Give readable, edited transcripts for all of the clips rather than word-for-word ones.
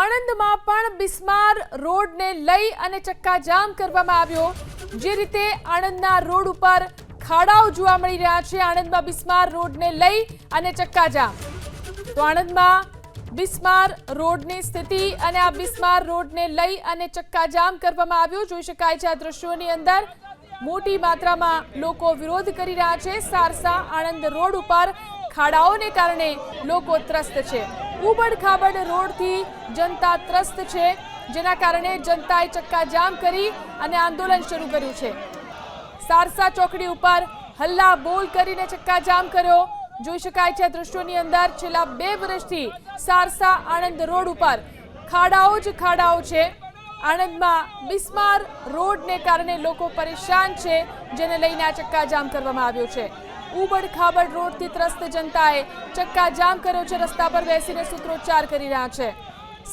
આણંદમાં પણ બિસ્માર રોડને લઈ અને ચક્કાજામ કરવામાં આવ્યો। જે રીતે આણંદના રોડ ઉપર ખાડાઓ જોવા મળી રહ્યા છે, આણંદમાં બિસ્માર રોડને લઈ અને ચક્કાજામ। તો આણંદમાં બિસ્માર રોડની સ્થિતિ અને આ બિસ્માર રોડને લઈ અને ચક્કાજામ કરવામાં આવ્યો। જોઈ શકાય છે આ દ્રશ્યોની અંદર મોટી માત્રામાં લોકો વિરોધ કરી રહ્યા છે। સારસા આણંદ રોડ ઉપર ખાડાઓને કારણે લોકો ત્રસ્ત છે। ઉબડ-ખાબડ રોડથી જનતા ત્રસ્ત છે, જેના કારણે જનતાએ ચક્કાજામ કરી અને આંદોલન શરૂ કર્યું છે। સારસા ચોકડી ઉપર હલ્લા બોલ કરીને ચક્કાજામ કર્યો। જોઈ શકાય છે દ્રશ્યોની અંદર છેલ્લા 2 વર્ષથી સારસા આણંદ રોડ ઉપર ખાડાઓ જ ખાડાઓ છે। આણંદમાં બિસ્માર રોડને કારણે લોકો પરેશાન છે, જેને લઈને આ ચક્કાજામ કરવામાં આવ્યો છે। ઉબડ-ખાબડ રોડથી ત્રસ્ત જનતાએ ચક્કાજામ કર્યો છે, રસ્તા પર બેસીને સૂત્રોચ્ચાર કરી રહ્યા છે।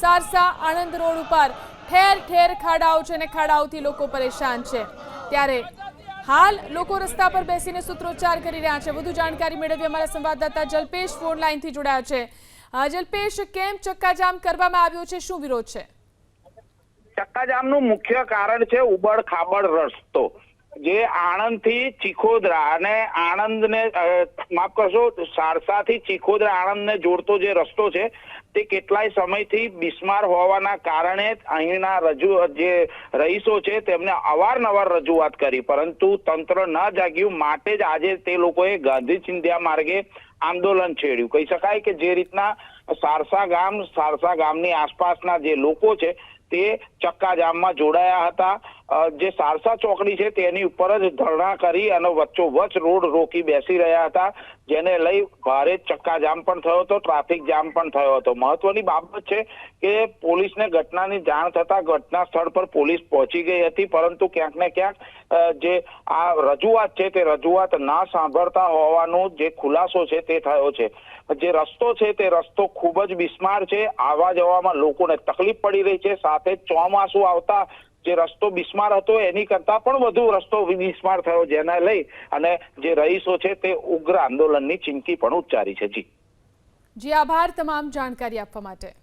સારસા આણંદ રોડ ઉપર ઠેર ઠેર ખાડાઓ છે અને ખાડાઓથી લોકો પરેશાન છે, ત્યારે હાલ લોકો રસ્તા પર બેસીને સૂત્રોચ્ચાર કરી રહ્યા છે। વધુ જાણકારી મેળવી અમારા સંવાદદાતા જલ્પેશ ફોન લાઈનથી જોડાયા છે। જલ્પેશ, કેમ ચક્કાજામ કરવામાં આવ્યો છે, શું વિરોધ છે? ચક્કાજામનું મુખ્ય કારણ છે ઉબડ-ખાબડ રસ્તો, જે આણંદથી ચીખોદરા અને આણંદને માફ કરશો સારસાથી ચીખોદરા આણંદને જોડતો જે રસ્તો છે તે કેટલાય સમયથી બિસ્માર હોવાના કારણે અહીંના જે રહીશો છે તેમને અવારનવાર રજૂઆત કરી, પરંતુ તંત્ર ન જાગ્યું, માટે જ આજે તે લોકોએ ગાંધી ચિંધ્યા માર્ગે આંદોલન છેડ્યું। કહી શકાય કે જે રીતના સારસા ગામની આસપાસના જે લોકો છે તે ચક્કાજામમાં જોડાયા હતા। જે સારસા ચોકડી છે તેની ઉપર જ ધરણા કરી અને વચ્ચોવચ્ચ રોડ રોકી બેસી રહ્યા હતા, જેને લઈ ભારે ચક્કાજામ પણ થયો હતો, ટ્રાફિક જામ પણ થયો હતો। મહત્વની બાબત છે કે પોલીસને ઘટનાની જાણ થતા ઘટના સ્થળ પર પોલીસ પહોંચી ગઈ હતી, પરંતુ ક્યાંક ને ક્યાંક જે આ રજૂઆત છે તે રજૂઆત ના સાંભળતા હોવાનો જે ખુલાસો છે તે થયો છે। જે રસ્તો છે તે રસ્તો ખૂબ જ બિસ્માર છે, આવવા જવામાં લોકોને તકલીફ પડી રહી છે। સાથે ચોમાસું આવતા જે રસ્તો બિસ્માર હતો એની કરતા પણ વધુ રસ્તો બિસ્માર થયો, જેને લઈ અને જે રહીશો છે તે ઉગ્ર આંદોલનની ચીમકી પણ ઉચ્ચારી છે। જી, આભાર તમામ જાણકારી આપવા માટે।